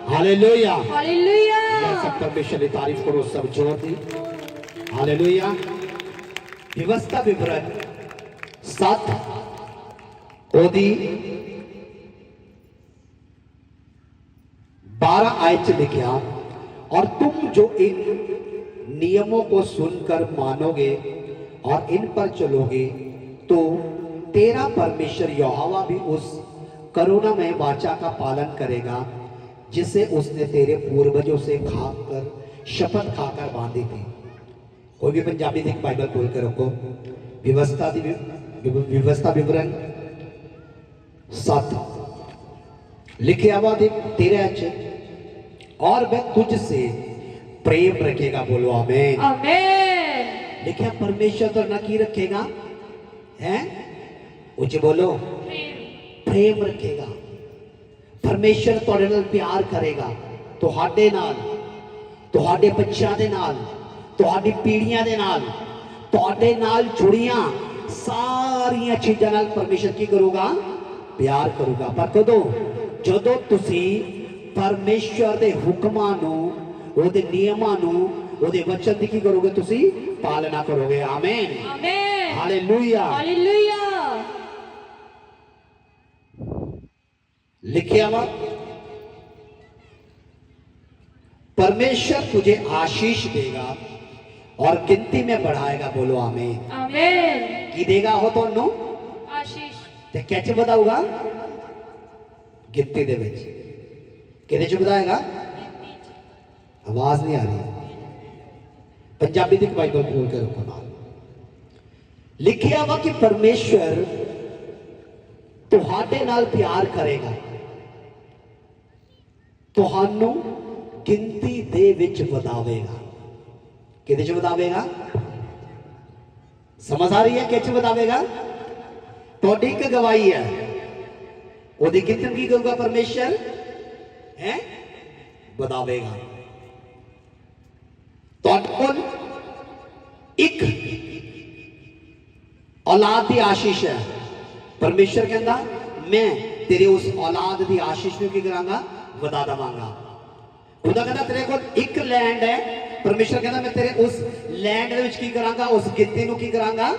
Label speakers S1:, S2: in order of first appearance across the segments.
S1: Hallelujah
S2: hallelujah.
S1: सब परमेश्वर की तारीफ करो, सब जोर दी। हालेलुया। व्यवस्था विवरण 7 ओदी 12 आयत लिखा, और तुम जो इन नियमों को सुनकर मानोगे और इन पर चलोगे तो तेरा परमेश्वर यहोवा भी उस करुणामय वाचा का पालन करेगा जिसे उसने तेरे पूर्वजों से खाकर शपथ खाकर बांधी थी। कोई भी पंजाबी देख बाइबल खोल कर रखो। व्यवस्था विवरण 7 लिखे हुआ देख 13 अच्छे, और वह तुझसे प्रेम रखेगा। बोलो आमीन
S2: आमीन।
S1: लिखे परमेश्वर तो ना की रखेगा हैं, उच्च बोलो प्रेम रखेगा। परमेश्वर तुहाडे नाल प्यार करेगा, तुहाडे नाल, तुहाडे बच्चों दे नाल, तुहाडी पीढ़ियां दे नाल, तुहाडे नाल जुड़ियां सारियां चीज़ां नाल परमेश्वर की करूगा, प्यार करूगा। पर कदों जदों तुसी परमेश्वर दे हुक्मां नूं, ओदे नियमां नूं, ओदे वचन दी की करोगे, तुसी पालना करोगे। आमीन
S2: आमीन।
S1: Hallelujah
S2: hallelujah.
S1: लिखिया हुआ परमेश्वर तुझे आशीष देगा और गिनती में बढ़ाएगा। बोलो आमीन
S2: आमीन।
S1: की देगा हो तो नो
S2: आशीष
S1: ते कैसे बताऊगा, गिनती दे विच किदे च बताएगा। आवाज नहीं आ रही, पंजाबी दी बाइबल खोल के रखो नाल। लिखिया हुआ कि परमेश्वर तुहाडे नाल प्यार करेगा, तुहानू गिनती दे विच वधावेगा। किदे च वधावेगा, समझ आ रही है? किस च वधावेगा? तुहाडी एक गवाही है, ओदी गिनती की करूगा परमेश्वर है, वधावेगा। तुहाडे कोल एक औलाद की आशीष है, परमेश्वर कहता मैं तेरे उस औलाद की आशीष को की करांगा, वधा देवांगा। खुदा कहता तेरे को एक लैंड है, परमेश्वर कहता मैं तेरे उस लैंड दे विच की करांगा, उस गिनती को की करांगा,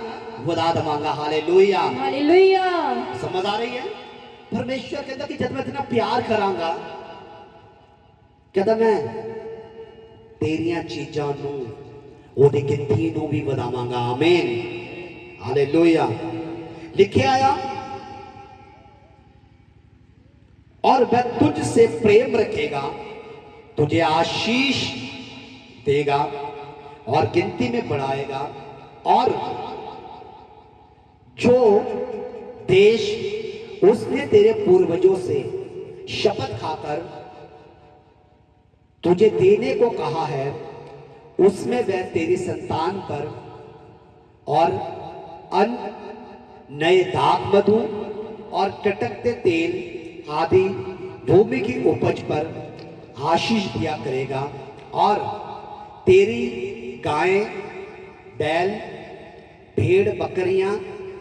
S1: वधा देवांगा। Hallelujah
S2: hallelujah.
S1: समझ आ रही है? परमेश्वर कहता कि जब मैं तेरा प्यार करांगा, कहता मैं तेरियां चीजां नूं, ओदी गिनती नूं भी वधावांगा। आमीन हालेलुया। लिखे आया, और वह तुझसे प्रेम रखेगा, तुझे आशीष देगा और गिनती में बढ़ाएगा, और जो देश उसने तेरे पूर्वजों से शपथ खाकर तुझे देने को कहा है, उसमें वह तेरी संतान पर और अन्न, नए दाख मधु और टटकते तेल आदि भूमि की उपज पर आशीष दिया करेगा, और तेरी गायें, बैल, भेड़, बकरियां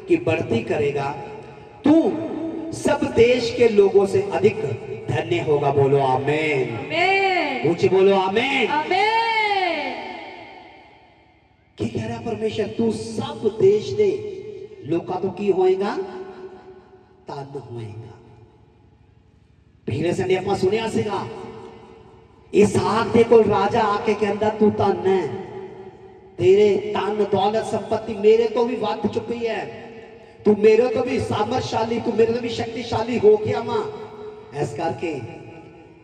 S1: की बढ़ती करेगा। तू सब देश के लोगों से अधिक धन्य होगा। बोलो आमीन
S2: आमीन।
S1: ऊंचे बोलो आमीन।
S2: आमीन।
S1: की कह रहा परमेश्वर, तू सब देश दे लोकां तो की होएगा, धन होएगा। पिछले संडे आप सुनिया सीगा, इसहाक दे कोल राजा आके कहंदा तू धन है, तेरे धन दौलत संपत्ति मेरे तो भी वध चुकी है, तू मेरे तो भी सामर्थशाली, तू मेरे तो भी शक्तिशाली हो गया मां। ऐस करके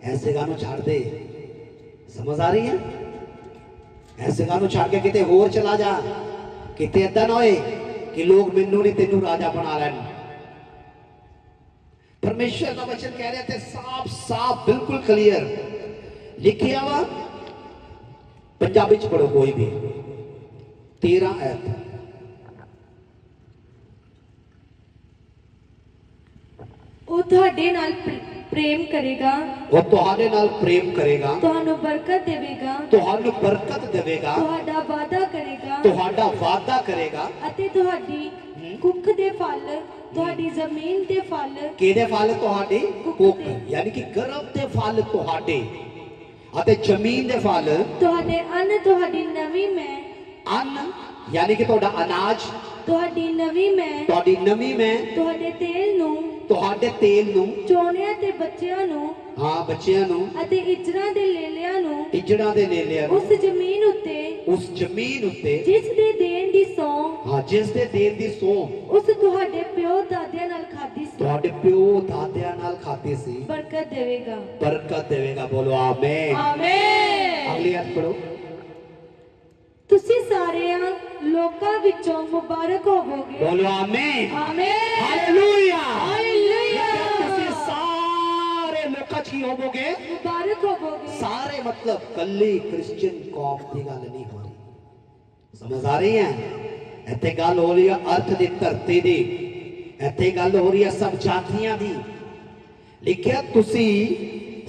S1: ऐसे गानों छाड़ दे। समझ आ रही है? ऐसे गानों छाड़ के किते होर चला जा, किते ऐदा ना होए कि लोग मैनू नहीं तेनू राजा बना लैन। परमेश्वर का वचन कह रहे थे साफ साफ बिल्कुल क्लियर लिखिया वा, पंजाबी च पढ़ो कोई भी, 13 आयत।
S2: ਉਹ ਤੁਹਾਡੇ ਨਾਲ प्रेम करेगा,
S1: वो तुहाडे नाल प्रेम करेगा,
S2: ਤੁਹਾਨੂੰ बरकत देवेगा,
S1: तुहानू बरकत देवेगा,
S2: ਤੁਹਾਡਾ वादा करेगा,
S1: तुहाडा वादा करेगा,
S2: ਅਤੇ ਤੁਹਾਡੀ ਕੁੱਖ ਦੇ ਫਲ ਤੁਹਾਡੀ ਜ਼ਮੀਨ ਦੇ ਫਲ
S1: ਕਿਹਦੇ ਫਲ ਤੁਹਾਡੇ ਕੁੱਖ ਯਾਨੀ ਕਿ ਗਰਭ ਦੇ ਫਲ ਤੁਹਾਡੇ ਅਤੇ ਜ਼ਮੀਨ ਦੇ ਫਲ
S2: ਤੁਹਾਡੇ ਅੰਨ ਤੁਹਾਡੀ ਨਵੀਂ ਮੈਂ
S1: ਅੰਨ ਯਾਨੀ ਕਿ ਤੁਹਾਡਾ ਅਨਾਜ
S2: ਤੁਹਾਡੀ ਨਵੀਂ ਮੈਂ
S1: ਤੁਹਾਡੀ ਨਵੀਂ ਮੈਂ
S2: ਤੁਹਾਡੇ ਤੇਲ ਨੂੰ
S1: ਤੁਹਾਡੇ ਤੇਲ ਨੂੰ
S2: ਚੋਣਿਆਂ ਤੇ ਬੱਚਿਆਂ ਨੂੰ
S1: ਹਾਂ ਬੱਚਿਆਂ ਨੂੰ
S2: ਅਤੇ ਇਜਰਾਂ ਦੇ ਲੇਲਿਆਂ ਨੂੰ
S1: ਇੱਜੜਾਂ ਦੇ ਨੇਲਿਆਂ ਨੂੰ
S2: ਉਸ ਜ਼ਮੀਨ ਉੱਤੇ
S1: ਉਸ ਜ਼ਮੀਨ ਉੱਤੇ
S2: ਜਿਸ ਦੇ ਦੇਣ ਦੀ ਸਹੁੰ
S1: ਹਾਂ ਜਿਸ ਦੇ ਦੇਣ ਦੀ ਸਹੁੰ
S2: ਉਸ ਤੁਹਾਡੇ ਪਿਓ ਦਾਦਿਆਂ ਨਾਲ ਖਾਧੀ ਸੀ
S1: ਤੁਹਾਡੇ ਪਿਓ ਦਾਦਿਆਂ ਨਾਲ ਖਾਧੀ ਸੀ
S2: ਬਰਕਤ ਦੇਵੇਗਾ
S1: ਬਰਕਤ ਦੇਵੇਗਾ ਬੋਲੋ ਆਮੀਨ
S2: ਆਮੀਨ
S1: ਅਗਲੀ ਅਧ ਪੜੋ
S2: ਤੁਸੀਂ ਸਾਰਿਆਂ ਲੋਕਾਂ ਵਿੱਚੋਂ ਮੁਬਾਰਕ ਹੋਵੋਗੇ
S1: ਬੋਲੋ ਆਮੀਨ
S2: ਆਮੀਨ
S1: ਹਾਲੇਲੂਇਆ
S2: ਹਾਲੇਲੂਇਆ
S1: ਤੁਸੀਂ ਸਾਰੇ ਲੋਕਾਂ ਚ ਕੀ ਹੋਵੋਗੇ
S2: ਮੁਬਾਰਕ ਹੋਵੋਗੇ
S1: ਸਾਰੇ ਮਤਲਬ ਕੱਲੀ ਕ੍ਰਿਸਚੀਅਨ ਕੌਮ ਦੀ ਗੱਲ ਨਹੀਂ ਹੋ ਰਹੀ ਸਮਝ ਆ ਰਹੀ ਹੈ ਇੱਥੇ ਗੱਲ ਹੋ ਰਹੀ ਹੈ ਅਰਥ ਦੀ ਧਰਤੀ ਦੀ ਇੱਥੇ ਗੱਲ ਹੋ ਰਹੀ ਹੈ ਸਭ ਜਾਤੀਆਂ ਦੀ ਲਿਖਿਆ ਤੁਸੀਂ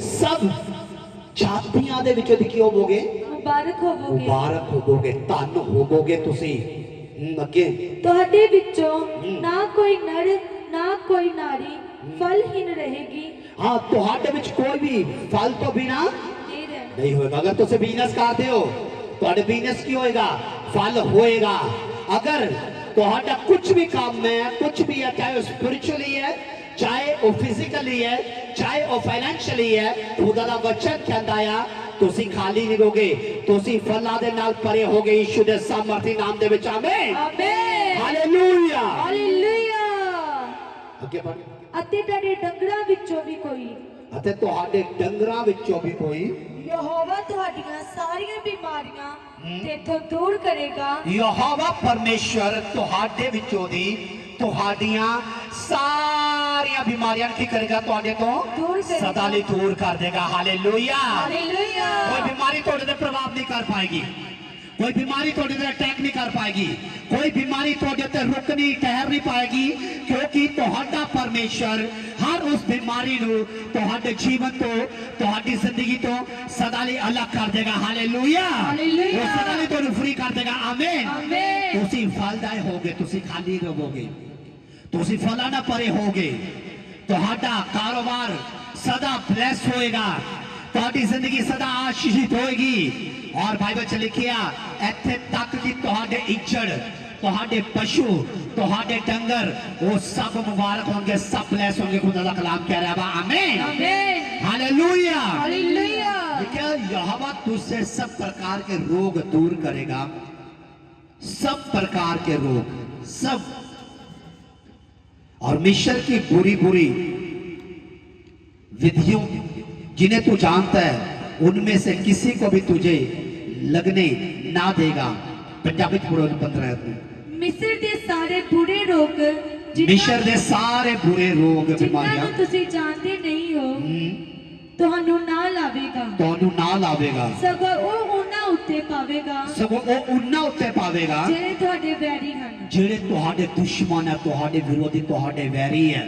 S1: ਸਭ ਜਾਤੀਆਂ ਦੇ ਵਿੱਚੋਂ ਦੀ ਕੀ ਹੋਵੋਗੇ
S2: ਮੁਬਾਰਕ ਹੋਵੋਗੇ
S1: ਮੁਬਾਰਕ ਹੋਵੋਗੇ ਧੰਨ ਹੋਵੋਗੇ ਤੁਸੀਂ ਅੱਗੇ
S2: ਤੁਹਾਡੇ ਵਿੱਚੋਂ ਨਾ ਕੋਈ ਨਰ ਨਾ ਕੋਈ ਨਾਰੀ ਫਲਹੀਨ ਰਹੇਗੀ
S1: ਹਾਂ ਤੁਹਾਡੇ ਵਿੱਚ ਕੋਈ ਵੀ ਫਲ ਤੋਂ ਬਿਨਾ
S2: ਨਹੀਂ ਰਹਿਣਾ
S1: नहीं होगा अगर तुझे बिजनेस करते हो तो बिजनेस की होएगा फल होएगा अगर ਤੁਹਾਡਾ कुछ भी काम में कुछ भी है चाहे वो स्पिरिचुअली है चाहे वो फिजिकली है चाहे वो फाइनेंशियली है खुदा ਦਾ ਵਚਨ ਕਹਿੰਦਾ ਆ ਤੁਸੀਂ ਖਾਲੀ ਨਹੀਂ ਰਹੋਗੇ ਤੁਸੀਂ ਫਲਾਂ ਦੇ ਨਾਲ ਭਰੇ ਹੋਗੇ ਯਿਸੂ ਦੇ ਸਾਮਰਥੀ ਨਾਮ ਦੇ ਵਿੱਚ ਆਮੀਨ
S2: ਆਮੀਨ
S1: ਹਾਲੇਲੂਇਆ
S2: ਹਾਲੇਲੂਇਆ
S1: ਅੱਗੇ ਪੜ੍ਹ
S2: ਅਤੇ ਤੁਹਾਡੇ ਡੰਗਰਾਂ ਵਿੱਚੋਂ ਵੀ ਕੋਈ
S1: ਅਤੇ ਤੁਹਾਡੇ ਡੰਗਰਾਂ ਵਿੱਚੋਂ ਵੀ ਕੋਈ
S2: ਯਹੋਵਾ ਤੁਹਾਡੀਆਂ ਸਾਰੀਆਂ ਬਿਮਾਰੀਆਂ ਤੇਥੋਂ ਦੂਰ ਕਰੇਗਾ
S1: ਯਹੋਵਾ ਪਰਮੇਸ਼ਰ ਤੁਹਾਡੇ ਵਿੱਚੋਂ ਦੀ ਤੁਹਾਡੀਆਂ ਸਾਰੀਆਂ ਬਿਮਾਰੀਆਂ ਕੀ ਕਰੇਗਾ ਤੁਹਾਡੇ ਤੋਂ
S2: ਦੂਰ ਕਰੇਗਾ
S1: ਸਦਾ ਲਈ ਦੂਰ ਕਰ ਦੇਗਾ ਹਾਲੇਲੂਇਆ
S2: ਹਾਲੇਲੂਇਆ
S1: ਕੋਈ ਬਿਮਾਰੀ ਤੁਹਾਡੇ ਤੇ ਪ੍ਰਭਾਵ ਨਹੀਂ ਕਰ ਪਾਏਗੀ कोई बीमारी थोड़ी देर अटैक नहीं कर पाएगी कोई बीमारी थोड़े ते रुक नहीं ठहर नहीं पाएगी क्योंकि तुहाडा परमेश्वर हर उस बीमारी नू तुहाडे जीवन तो तुहाडी जिंदगी तो सदा लई अलग कर देगा हालेलुया
S2: हालेलुया
S1: वो सदा लई तुहानू फ्री कर देगा आमीन
S2: आमीन
S1: तुसी फलदाय होगे तुसी खाली रहोगे तुसी फलां ना परे होगे तुहाडा कारोबार सदा ब्लेस होएगा ਤੁਹਾਡੀ ਜ਼ਿੰਦਗੀ ਸਦਾ ਆਸ਼ੀਸ਼ਿਤ ਹੋਏਗੀ ਔਰ ਬਾਈਬਲ ਚ ਲਿਖਿਆ ਇੱਥੇ ਤੱਕ ਕਿ ਤੁਹਾਡੇ ਇੱਜੜ ਤੁਹਾਡੇ ਪਸ਼ੂ ਤੁਹਾਡੇ ਡੰਗਰ ਉਹ ਸਭ ਮੁਬਾਰਕ ਹੋਣਗੇ ਸਭ ਬਲੈਸ ਹੋਣਗੇ ਖੁਦਾ ਦਾ ਕਲਾਮ ਕਹਿ ਰਿਹਾ ਵਾ ਆਮੀਨ
S2: आमीन
S1: हालेलुया
S2: हालेलुया
S1: देखिए यहोवा तुझसे सब प्रकार के रोग दूर करेगा सब प्रकार के रोग सब और मिस्र की बुरी बुरी विधियों जिन्हें तू जानता है उनमें से किसी को भी तुझे लगने ना देगा पंजाबी च पढ़ो 15
S2: ਮਿਸਰ ਦੇ ਸਾਰੇ ਬੁਰੇ ਰੋਗ
S1: मिस्र दे सारे बुरे रोग
S2: ਜਿਨ੍ਹਾਂ
S1: बीमारियां
S2: ਨੂੰ ਤੁਸੀਂ ਜਾਣਦੇ ਨਹੀਂ ਹੋ ਤੁਹਾਨੂੰ ਨਾ ਲਾਵੇਗਾ
S1: ਤੁਹਾਨੂੰ ਨਾ ਲਾਵੇਗਾ
S2: ਸਗੋਂ ਉਹ ਉਹਨਾਂ ਉੱਤੇ ਪਾਵੇਗਾ
S1: ਸਗੋਂ ਉਹ ਉਹਨਾਂ ਉੱਤੇ ਪਾਵੇਗਾ
S2: ਜਿਹੜੇ ਤੁਹਾਡੇ ਵੈਰੀ ਹਨ
S1: ਜਿਹੜੇ ਤੁਹਾਡੇ ਦੁਸ਼ਮਣ ਹੈ ਤੁਹਾਡੇ ਵਿਰੋਧੀ ਤੁਹਾਡੇ ਵੈਰੀ ਹੈ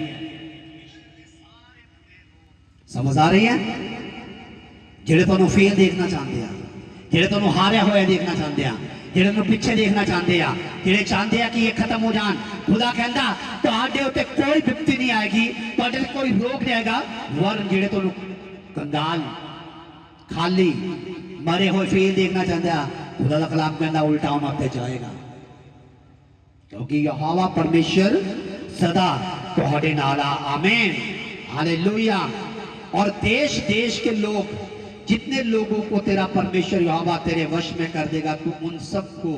S1: समझ आ रही है ਜਿਹੜੇ ਤੁਹਾਨੂੰ ਫੇਲ ਦੇਖਣਾ ਚਾਹੁੰਦੇ ਆ ਜਿਹੜੇ ਤੁਹਾਨੂੰ ਹਾਰਿਆ ਹੋਇਆ ਦੇਖਣਾ ਚਾਹੁੰਦੇ ਆ ਜਿਹੜੇ ਨੂੰ ਪਿੱਛੇ ਦੇਖਣਾ ਚਾਹੁੰਦੇ ਆ ਜਿਹੜੇ ਚਾਹੁੰਦੇ ਆ ਕਿ ਇਹ ਖਤਮ ਹੋ ਜਾਣ ਖੁਦਾ ਕਹਿੰਦਾ ਤੁਹਾਡੇ ਉੱਤੇ ਕੋਈ ਵਿਪਤੀ ਨਹੀਂ ਆਏਗੀ ਤੁਹਾਡੇ ਤੇ ਕੋਈ ਰੋਗ ਨਹੀਂ ਆਏਗਾ ਵਰਨ ਜਿਹੜੇ ਤੁਹਾਨੂੰ ਕੰਗਾਲ ਖਾਲੀ ਮਰੇ ਹੋਏ ਫੇਲ ਦੇਖਣਾ ਚਾਹੁੰਦੇ ਆ ਖੁਦਾ ਦਾ ਕਲਾਮ ਕਹਿੰਦਾ ਉਲਟਾ ਉਹਨਾਂ ਉੱਤੇ ਜਾਏਗਾ ਕਿਉਂਕਿ ਯਹੋਵਾ ਪਰਮੇਸ਼ਰ सदा ਤੁਹਾਡੇ ਨਾਲ ਆ आमीन हालेलुया और देश देश के लोग जितने लोगों को तेरा परमेश्वर यहोवा तेरे वश में कर देगा तू उन सबको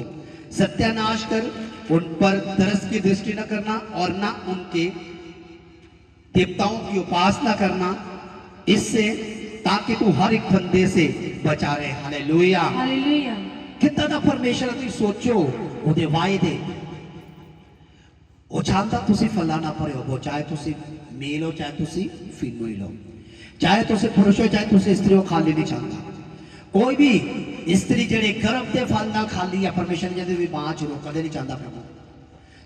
S1: सत्यानाश कर उन पर तरस की दृष्टि न करना और न उनके देवताओं की उपासना करना इससे ताकि तू हर एक फंदे से बचा रहे हालेलुया
S2: ਹਾਲੇਲੂਇਆ
S1: कितना दा परमेश्वर तुम सोचो ਉਹਦੇ ਵਾਅਦੇ ਉਹ ਚਾਹੁੰਦਾ ਤੁਸੀਂ ਫਲਾਣਾ ਪਰੇ ਹੋ ਚਾਹੇ ਤੁਸੀਂ ਮੇਲ ਹੋ ਚਾਹੇ ਤੁਸੀਂ ਫੀਮੇਲ ਹੋ ਚਾਹੇ ਤੁਸੀਂ ਪੁਰਸ਼ ਹੋ ਚਾਹੇ ਤੁਸੀਂ ਇਸਤਰੀ ਹੋ ਖਾਲੀ ਨਹੀਂ ਚਾਹੁੰਦਾ ਕੋਈ ਵੀ ਇਸਤਰੀ ਜਿਹੜੇ ਗਰਭ ਦੇ ਫਲ ਨਾਲ ਖਾਲੀ ਹੈ ਪਰਮੇਸ਼ਰ ਜਿਹਦੇ ਵੀ ਬਾਂਝ ਨੂੰ ਕਦੇ ਨਹੀਂ ਚਾਹੁੰਦਾ ਪ੍ਰਭੂ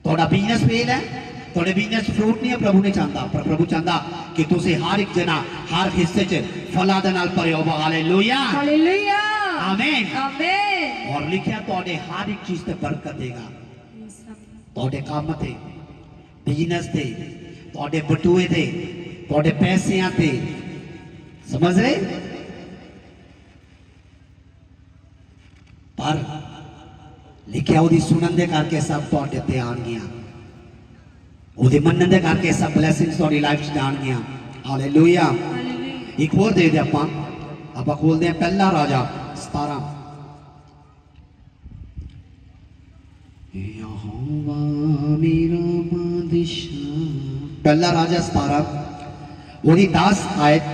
S1: ਤੁਹਾਡਾ ਬਿਜ਼ਨਸ ਫੇਲ ਹੈ ਤੁਹਾਡੇ ਬਿਜ਼ਨਸ ਫਰੂਟ ਨਹੀਂ ਹੈ ਪ੍ਰਭੂ ਨਹੀਂ ਚਾਹੁੰਦਾ ਪਰ ਪ੍ਰਭੂ ਚਾਹੁੰਦਾ ਕਿ ਤੁਸੀਂ ਹਰ ਇੱਕ ਜਣਾ ਹਰ ਹਿੱਸੇ 'ਚ ਫਲਾਂ ਦੇ ਨਾਲ ਭਰੇ ਹੋ ਹਾਲੇਲੂਇਆ
S2: ਹਾਲੇਲੂਇਆ
S1: ਆਮੀਨ
S2: ਆਮੀਨ
S1: ਔਰ ਲਿਖਿਆ ਤੁਹਾਡੇ ਹਰ ਇੱਕ ਚੀਜ਼ ਤੇ ਬਰਕਤ ਦੇਗਾ ਤੁਹਾਡੇ ਕੰਮ ਤੇ बिजनेस ते, तुहाडे बटूए ते, तुहाडे पैसियां ते, समझ रहे? पर लिखिया ओदी सुनन दे करके सब तुहाडे ते आणगियां, ओदे मनन दे करके सब ब्लैसिंग्स तुहाडी लाइफ च आणगियां। हालेलुया। एक होर दे आपां खोलदे हैं पहला राजा 17। यहोवा मेरा बादशाह, पहला राजा 17 ओदी 10 आयत।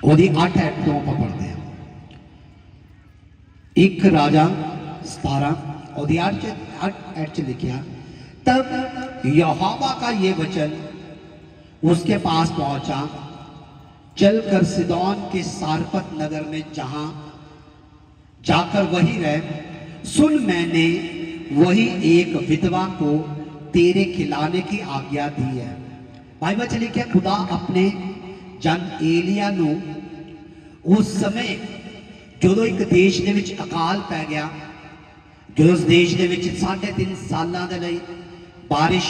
S1: ओदी 8 आयत तो आप पढ़ते हैं। एक राजा 17 ओदी 8 आयत लिखिया, तब यहोवा का ये वचन उसके पास पहुंचा, चलकर सिदोन के सारपत नगर में जहां जाकर वही रह। सुन, मैंने वही एक विधवा को तेरे खिलाने की आज्ञा दी है। बाइबल च लिखिया, खुदा अपने जन एलिया नू उस समय जो एक देश दे विच अकाल पै गया, जो उस देश दे विच 3.5 सालां दे लई बारिश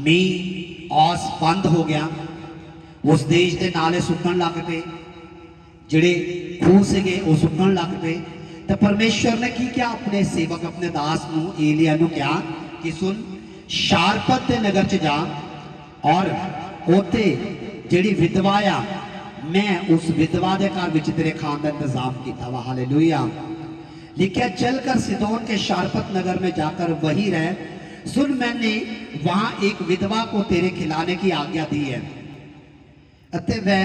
S1: मीह औस बंद हो गया, उस देश के नाले सुकन लग पे, जिहड़े खूह सीगे वो सुकन लग पे। तो परमेश्वर ने की क्या, अपने सेवक अपने दास नू एलिया नू कहा कि सुन, शारपत के नगर च जा और उत्थे जिहड़ी विधवा आ, मैं उस विधवा के घर विच तेरे खान का इंतजाम किया वा। हालेलुया। लिखा, चलकर सिदोन के शारपत नगर में जाकर वही रह। सुन, मैंने वहां एक विधवा को तेरे खिलाने की आज्ञा दी है। अतः वह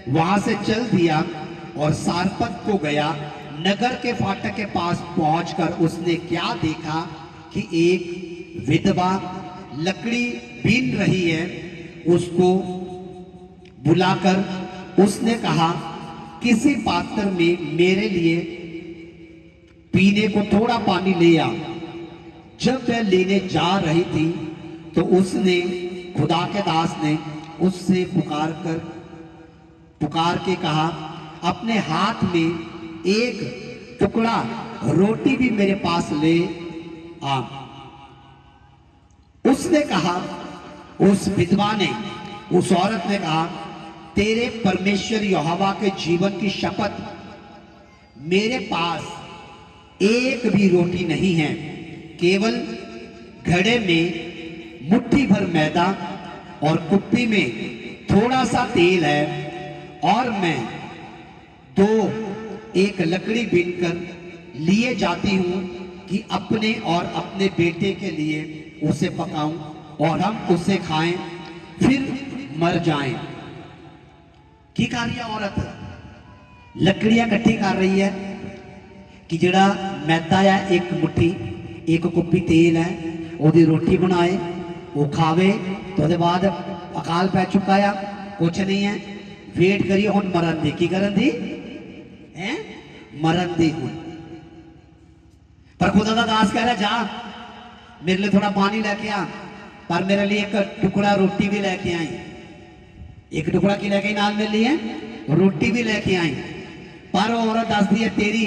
S1: वहां से चल दिया और सारपत को गया। नगर के फाटक के पास पहुंचकर उसने क्या देखा कि एक विधवा लकड़ी बीन रही है। उसको बुलाकर उसने कहा, किसी पात्र में मेरे लिए पीने को थोड़ा पानी ले आ। जब वह लेने जा रही थी तो उसने, खुदा के दास ने उससे पुकार के कहा, अपने हाथ में एक टुकड़ा रोटी भी मेरे पास ले आ। उसने कहा, उस विधवा ने, उस औरत ने कहा, तेरे परमेश्वर यहोवा के जीवन की शपथ, मेरे पास एक भी रोटी नहीं है, केवल घड़े में मुट्ठी भर मैदा और कुप्पी में थोड़ा सा तेल है। और मैं एक लकड़ी बीनकर लिए जाती हूं कि अपने और अपने बेटे के लिए उसे पकाऊं और हम उसे खाएं, फिर मर जाएं। की कर रही है औरत? लकड़ियां इकट्ठी कर रही है कि जड़ा मैदा है, एक मुट्ठी, एक कुप्पी तेल है, ओदी रोटी बनाए, वो खावे। तो उसके बाद अकाल पै चुका है, कुछ नहीं है, वेट करिए हुण मरन दी। की करन दी है? मरन दी। हुण पर खुदा का दास कह रहा, जा मेरे लिए थोड़ा पानी लेके आ, पर मेरे लिए एक टुकड़ा रोटी भी लेके आई। एक टुकड़ा की लेके नाल मेरे लिए रोटी भी लेके आई। पर औरत दसदी है, तेरी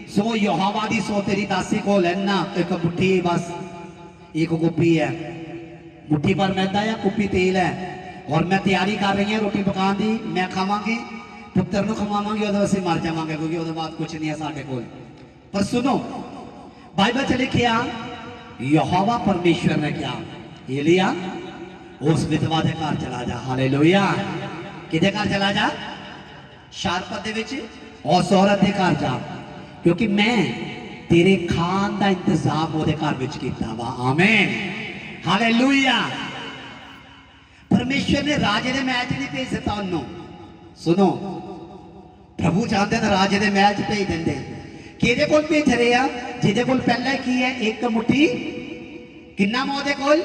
S1: सो यहोवा दी सो तेरी दासी को लेना, एक मुट्ठी बस, एक कुप्पी है, मुट्ठी पर मैदा है, कुप्पी तेल है, और मैं तैयारी कर रही हूँ रोटी पकाने दी। मैं खावांगी, पुत्र नूं खवावांगी, उहदे असीं मर जावांगे, क्योंकि उहदे बाद कुछ नहीं है साडे कोल। पर सुनो, बाइबल च लिखिया, यहोवा परमेश्वर ने क्या, एलिया उस विधवा के घर चला जा। हालेलुया। किदे घर चला जा? शारपत दे विच उस औरत के घर जा, क्योंकि मैं तेरे खान का इंतजाम वो घर विच कीता वा। आमीन। हालेलुया। परमेश्वर ने राजे दे महल च नहीं भेज दिता उन्होंने। सुनो, प्रभु चाहते हैं राजे दे महल च भेज देंगे। किहदे कोल भेज रहे आ? जिहदे कोल पहला की है, एक मुट्ठी, किन्ना मोदे कोल?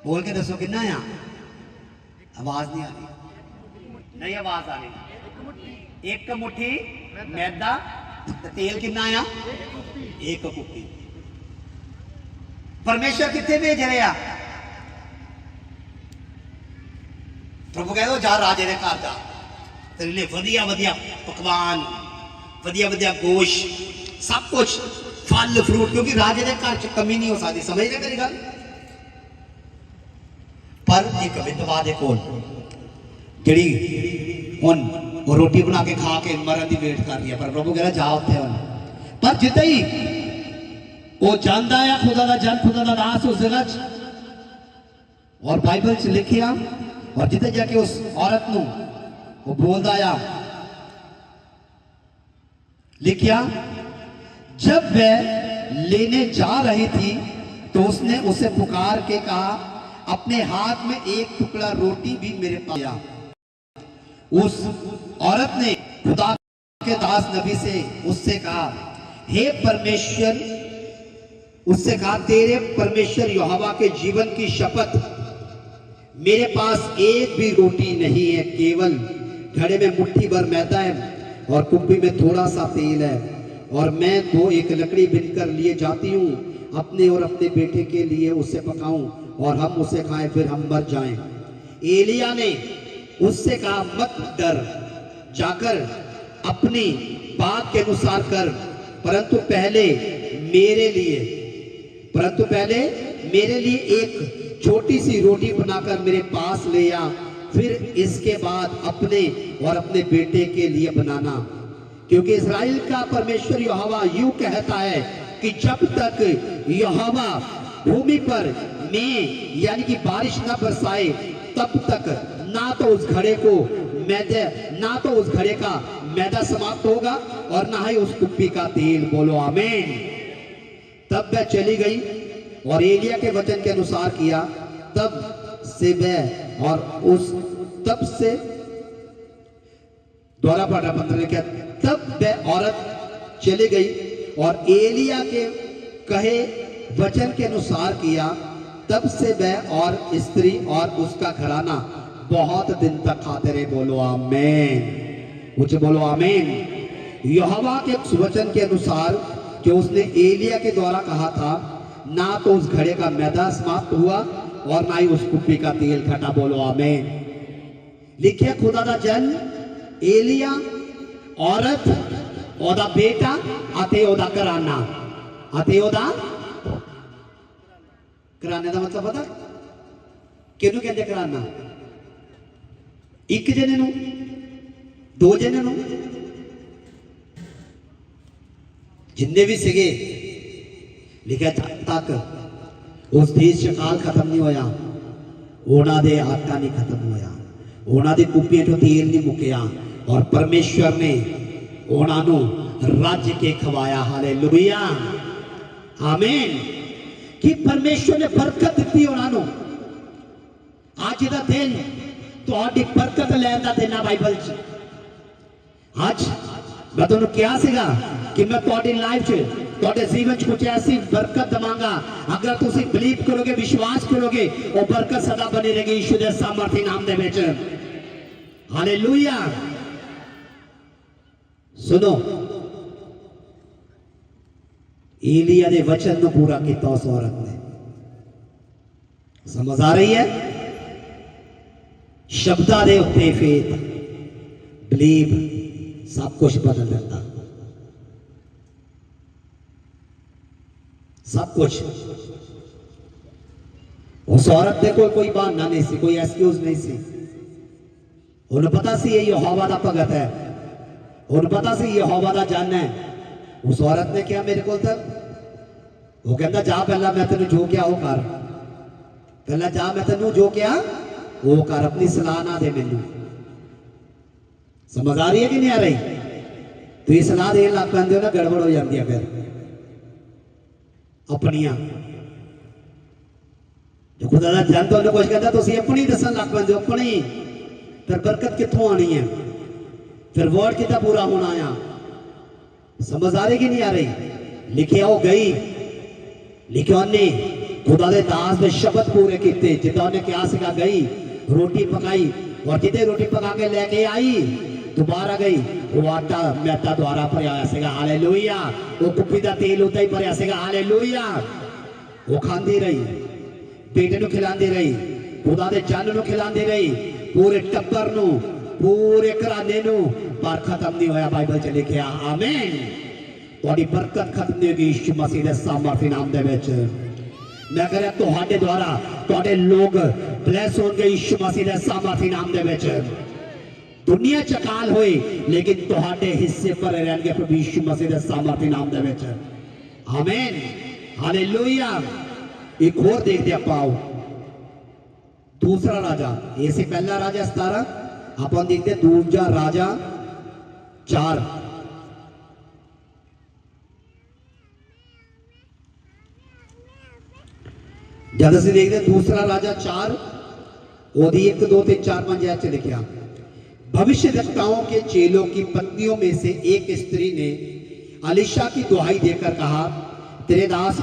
S1: बोल के दसो किन्ना आ? आवाज नहीं आ रही, नहीं आवाज आ रही। एक मुट्ठी मैदा, तेल किन्ना आ? एक कुप्पी। परमेश्वर कितने भेज रहे आ? प्रभु कह दो, जा राजे दे घर जा, तेरे लिए वधिया वधिया पकवान वधिया वधिया गोश्त, सब कुछ, फल फ्रूट, क्योंकि राजे के घर च कमी नहीं हो सकती। समझते मेरी गल? पर एक विधवा दे कोल जिहड़ी हुण वो रोटी बना के खा के मरन की वेट कर रही है, पर प्रभु कह रहा जा उत्थे हुण। पर जिद्दां ही वो जानता है खुदा का जन, खुदा का दास उस जगह च, और बाइबल च लिखिया, और जिद्दां जाके उस औरत नूं वो बोलदा आ, लिखिया जब वह लेने जा रही थी तो उसने उसे पुकार के कहा अपने हाथ में एक टुकड़ा रोटी भी मेरे पास दिया। उस औरत ने खुदा के दास नबी से उससे कहा, हे परमेश्वर, उससे कहा तेरे परमेश्वर यहोवा के जीवन की शपथ, मेरे पास एक भी रोटी नहीं है, केवल घड़े में मुट्ठी भर मैदा है और कुप्पी में थोड़ा सा तेल है, और मैं तो एक लकड़ी बिनकर लिए जाती हूँ, अपने और अपने बेटे के लिए उसे पकाऊं और हम उसे खाएं, फिर हम मर जाएं। एलिया ने उससे कहा मत डर, जाकर अपनी बात के अनुसार कर, परंतु पहले मेरे लिए एक छोटी सी रोटी बनाकर मेरे पास ले आ, फिर इसके बाद अपने और अपने बेटे के लिए बनाना, क्योंकि इस्राएल का परमेश्वर यहोवा यूं कहता है कि जब तक यहोवा भूमि पर में यानी कि बारिश न बरसाए तब तक ना तो उस घड़े का मैदा समाप्त होगा और ना ही उस कुप्पी का तेल। बोलो आमीन। तब वह चली गई और एलिया के वचन के अनुसार किया। तब से द्वारा पढ़ा 15 क्या, तब वह औरत चली गई और एलिया के कहे वचन के अनुसार किया। तब से वह और स्त्री और उसका घराना बहुत दिन तक खाते रहे। बोलो आमीन, मुझे बोलो आमीन। यहोवा के वचन के अनुसार जो उसने एलिया के द्वारा कहा था, ना तो उस घड़े का मैदा समाप्त हुआ और ना ही उस कुप्पी का तेल घटा। बोलो आमीन। लिखिए खुदा दा जन एलिया, औरत, ओदा बेटा अते ओदा घराना। अते ओदा घराने का मतलब पता किहनूं कहंदे? घराना एक जने नूं, दो जने नूं, जिन्ने भी सिगे। लिखा जब तक उस देश च काल खत्म नहीं होया, उन्हां दे आटा नहीं खत्म होया, उन्हां दे कुप्पियां चों तेल नहीं मुक्या, और परमेश्वर ने उन्हां नूं रज के खवाया। हालेलुया, आमीन। कि परमेश्वर ने बरकत दी उन्हां नूं। अज दा दिन तुहाडी बरकत लैण दा दिन आ बाइबल च। अज मैं तुहानूं कहा सीगा कि मैं तुहाडी लाइफ च, तुहाडे जीवन च कुछ ऐसी बरकत दवांगा, अगर तुसीं बिलीव करोगे, विश्वास करोगे, वो बरकत सदा बनी रहेगी यीशु दे सामर्थी नाम दे विच। हालेलुया। सुनो, एलिया दे वचन नूं पूरा किया उस औरत ने। समझ आ रही है? शब्दां दे उत्ते फेथ, बिलीव, सब कुछ बदल देता, सब कुछ। उस औरत दे कोई बहाना नहीं सी, कोई एक्सक्यूज नहीं सी। उन्हें पता सी ये यहोवा दा भगत है, उन्हें पता सी यहोवा दा जन है। उस औरत ने क्या मेरे को तक, वो कहता जा पहला मैं तेन जो क्या वो कर, पहला जा मैं तेन जो क्या वो कर, अपनी सलाह ना दे मैनू। समझ आ रही है कि नहीं आ रही? तो ये सलाह देन लग पैंदे हो ना, गड़बड़ हो जाती है फिर अपनिया। जो खुदा दा जन तो कुछ कहता तुसीं अपनी दसन लग पैंदे हो, अपनी, फिर बरकत कित्थों आनी है, फिर वर्ड कितना पूरा होना आ। समझ आ रही कि नहीं आ रही? लिखिया वो गई, लिखिया उन्हें खुदा दे दास दे शब्द पूरे किए, जिदा उन्हें क्या सीगा, गई रोटी पकाई, और जिदे रोटी पका के लेके आई दोबारा गई, वो आटा मैदा द्वारा भरिया होया सीगा। हालेलुया। वो कुप्पी दा तेल उदा ही भरिया सीगा। हालेलुया। वो खांदी रही, बेटे नूं खिलांदी रही, खुदा दे जन नूं खिलांदी रही, पूरे टब्बर नूं पूरे घराने नू, पर खत्म नहीं होया। बाइबल च लिखिया आमीन। तुहाडी बरकत खत्म नहीं होगी यीशु मसीह दे सामर्थी नाम दे विच। मैं कह रहा तुहाडे द्वारा तुहाडे लोग ब्लेस होंगे यीशु मसीह दे सामर्थी नाम दे विच। दुनिया च अकाल होए लेकिन तुहाडे हिस्से पर रहणगे प्रभु यीशु मसीह दे सामर्थी नाम दे विच। आमीन हालेलुया। एक और देखते आपाओ दूसरा राजा, ये से पहला राजा 17, अपन देखते दूसरा राजा 4। जब असं देखते दूसरा राजा 4 ओदी 1 2 3 4 5 च लिखा, भविष्यद्वक्ताओं के चेलों की पत्नियों में से एक स्त्री ने अलीशा की दुहाई देकर कहा, तेरा दास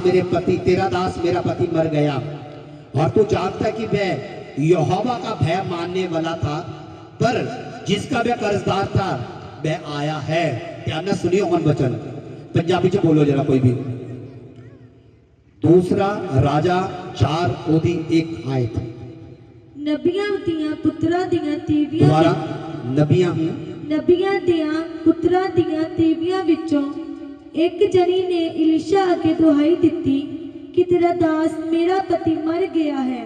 S1: मेरा पति मर गया और तू जानता कि वह यहोवा का भय मानने वाला था, पर जिसका वह कर्जदार था वह आया है। ध्यान से सुनियो मन वचन, पंजाबी च बोलो जरा कोई भी। दूसरा राजा 4 ओदी 1 आयत।
S2: नबियां दियां पुत्रा दियां तीवियां
S1: दोबारा नबियां
S2: दियां पुत्रा दियां तीवियां विचों एक जनी ने इलिशा अगे दुहाई दिती कि तेरा दास मेरा पति मर गया है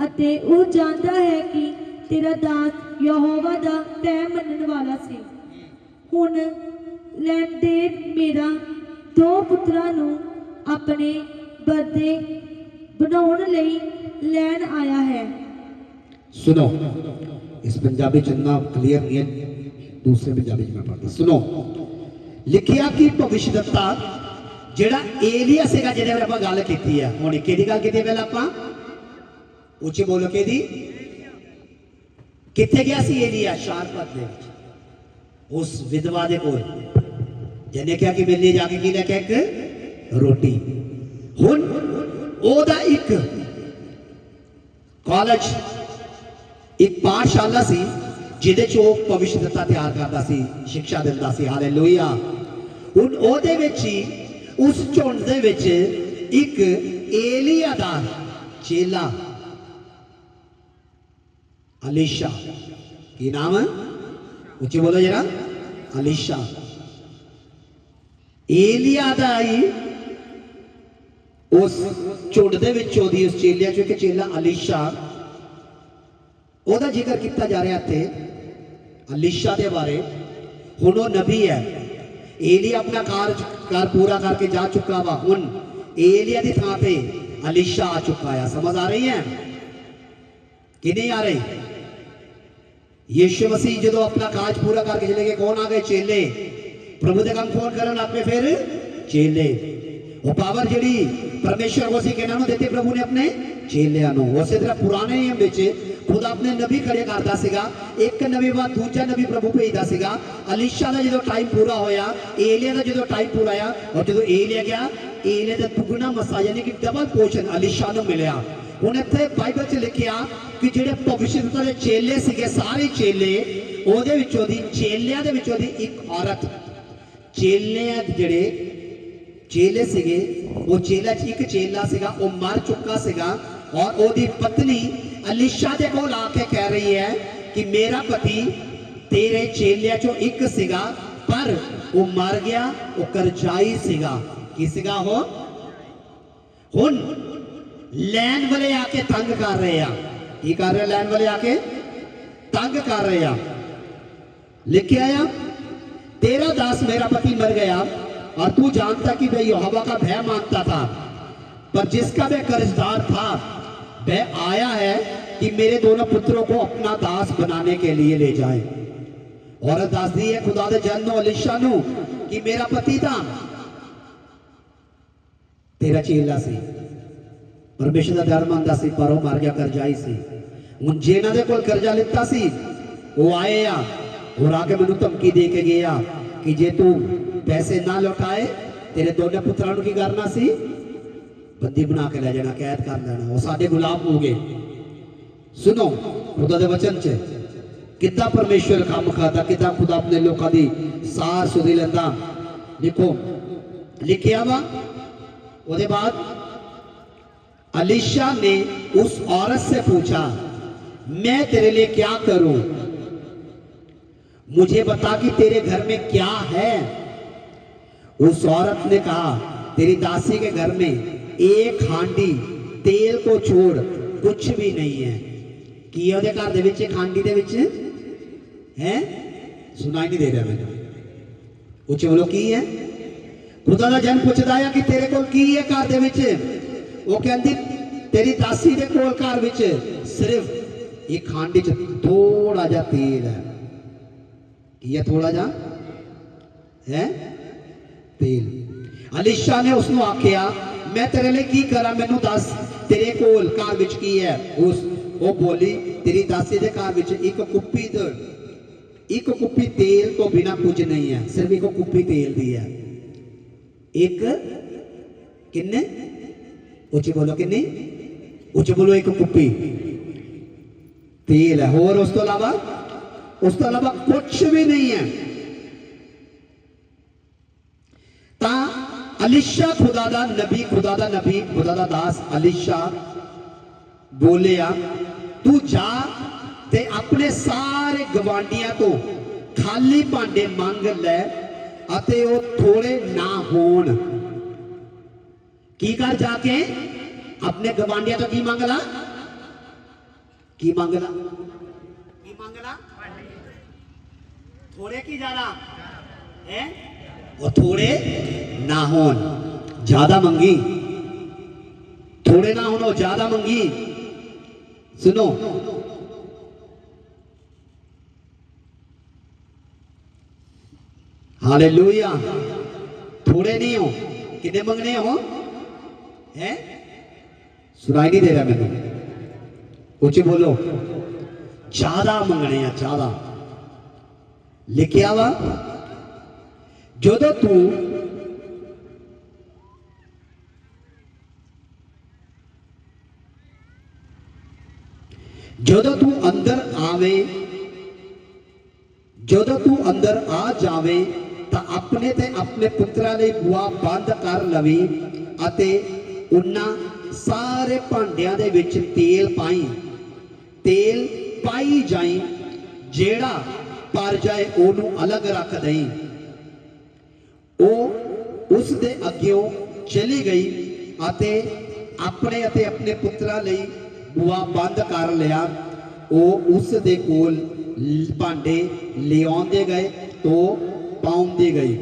S2: अते वो जानता है कि तेरा दास यहोवा दा भय मनन वाला सी। हुण लैण दे मेरा 2 पुत्रा नू अपने बदले बनाउण लई लैण आया है।
S1: सुनो, इस पंजाबी चन्ना क्लियर नहीं है, दूसरे पंजाबी में पढ़ता। सुनो, लिखिया कि भविष्यद्वक्ता जेड़ा एलिया सेगा जिहदे बारे आपां गल कीती है, हुण किहदी गल कीती पहला आपां उच्ची बोलो किहदी, कित्थे गया सी एलिया? शारपत दे विच उस विधवा दे कोल, जिहने कहा कि मेरे लिए जाके की लेके एक रोटी। हुण ओदा एक कॉलेज एक पाठशाला सी जिहदे च ओह भविष्यद्वक्ता तैयार करदा सी, शिक्षा दिंदा सी। हालेलुया। हुण ओहदे विच ही उस झुंड दे विच एक एलिया दा चेला अलीशा, की नाम है उच्ची बोलो जरा, अलीशा। एलिया दा ही उस झुंड दे विच ओहदी उस चेलिया चों एक चेला अलीशा, ओहदा जिक्र किया जा रहा थे अलीशा दे बारे। हुण ओह नबी है, एलिया अपना कार्य पूरा करके जा चुका वा, हुण एलिया दी थां पे अलीशा आ चुका है। समझ आ रही है कि नहीं आ रही? यीशु मसीह जो अपना काज पूरा करके चले गए, कौन आ गए? चेले। प्रभु दे काम कौन करन लग पे? फिर चेले। वो पावर जिहड़ी परमेश्वर को सी किहਨਾਂ ਨੂੰ ਦਿੱਤੀ प्रभु ने अपने चेलियां ਨੂੰ। उसे तरह पुराने नियम विच खुद अपने नबी खड़े करता सीगा, एक नबी बाद दूजा नबी प्रभु भेजदा सीगा। अलीशा का जो टाइम पूरा होया, एलिया का जो टाइम पूरा आया, और जो एलिया गया, एलिया का दुगना मसा यानी कि डबल पोर्शन अलीशा ਨੂੰ मिलिया। हुण इत्थे बाइबल च लिखिया कि जिहड़े भविष्यद्वक्ता दे चेले सीगे, सारे चेले, ओहदे विचों दी चेलियां दे विचों दी एक औरत, चेलियां जिहड़े चेले सीगे, वो चेला एक चेला सीगा, वो मर चुका सीगा, और ओदी पत्नी अलीशा दे कोल आके कह रही है कि मेरा पति तेरे चेलिया चो एक सीगा, पर वो मर गया, वो करजाई सीगा। की सीगा हो? हुण लैन वाले आके तंग कर रहे हैं। की कर रहे? लैन वाले आके तंग कर रहे हैं। लिखे आया, तेरा दास मेरा पति मर गया और तू जानता कि वह यहोवा का भय मानता था, पर जिसका वह कर्जदार था वह आया है कि मेरे दोनों पुत्रों को अपना दास बनाने के लिए ले जाए। औरत दास दी है खुदा दे जन नो अलीशा नु कि मेरा पति था तेरा चेला सी, परमेश्वर का डर मनदा सी, पर वो मर गया, करजाई सी। हुण जिन्हां दे कोल करजा लिता सी वो आए आ और आके मैनू धमकी दे के गया कि जे तू पैसे ना लौटाए तेरे दोनों पुत्रां नू की करना सी? बंदी बना के ले जाना, कैद कर लेना, वो साडे गुलाम हो गए। सुनो खुदा दे वचन च कितना परमेश्वर काम करता, कितना खुदा अपने लोगों की सार सुधी लेंदा। देखो लिखिया वा, उसके बाद अलीशा ने उस औरत से पूछा, मैं तेरे लिए क्या करूं? मुझे बता कि तेरे घर में क्या है। उस औरत ने कहा, तेरी दासी के घर में एक हांडी तेल को छोड़ कुछ भी नहीं है। की है ਉਹਦੇ ਘਰ ਦੇ ਵਿੱਚ हांडी ਦੇ ਵਿੱਚ है? सुनाई नहीं दे रहा मैंने, ਉੱਚੇ ਬੋਲੋ ਕੀ ਹੈ। खुदा ਦਾ ਜਨ ਪੁੱਛਦਾ ਆ ਕਿ ਤੇਰੇ ਕੋਲ ਕੀ ਹੈ ਘਰ ਦੇ ਵਿੱਚ। ਉਹ ਕਹਿੰਦੀ तेरी दासी ਦੇ ਕੋਲ ਘਰ ਵਿੱਚ सिर्फ एक हांडी ਚ थोड़ा जा तेल है। की है थोड़ा जा है तेल। अलीशा ने उसਨੂੰ आख्या, मैं तेरे लिए की करा, मैनू दस तेरे कोल घर विच की है। वो बोली, तेरी दासी दे घर विच एक कुप्पी तेल तो बिना कुछ नहीं है, सिर्फ एक कुप्पी तेल दी है। एक किन्ने उच्ची बोलो, किन्नी उच्ची बोलो, एक कुप्पी तेल है। और उस तो अलावा कुछ भी नहीं है। ता अलीशा खुदा दा नबी खुदा दा दास अलीशा बोलिया, तू जा ते अपने सारे गवांडियां तो खाली भांडे मंग ले अते वो थोड़े ना होण। की कर जाके अपने गवांडियां तो की मंगला, की मंगला, की मंगला, थोड़े की ज्यादा है और थोड़े ना होन। ज्यादा मंगी, थोड़े ना होनो, ज्यादा मंगी। सुनो, हालेलुया। थोड़े नहीं हो, कितने मंगने हो हैं? सुनाई नहीं दे रहा मैंने, ऊंचे बोलो, ज्यादा मंगने हैं, ज्यादा। लिखिया वा, ਜਦੋਂ तू अंदर आ जावे ਤਾਂ ਆਪਣੇ ਤੇ ਆਪਣੇ ਪੁੱਤਰਾਂ ਲਈ ਬੂਹਾ ਬੰਦ ਕਰ ਲਵੀ ਅਤੇ ਉਹਨਾਂ ਸਾਰੇ ਭਾਂਡਿਆਂ ਦੇ ਵਿੱਚ ਤੇਲ ਪਾਈ ਜਾਈ, ਜਿਹੜਾ ਪਰ ਜਾਏ ਉਹਨੂੰ ਅਲੱਗ ਰੱਖ ਦਈ। उस दे अग्यों चली गई अते अपने पुत्रा लई बुआ बंद कर लिया। उस दे कोल भांडे ले आउंदे गए तो पाउंदे गई।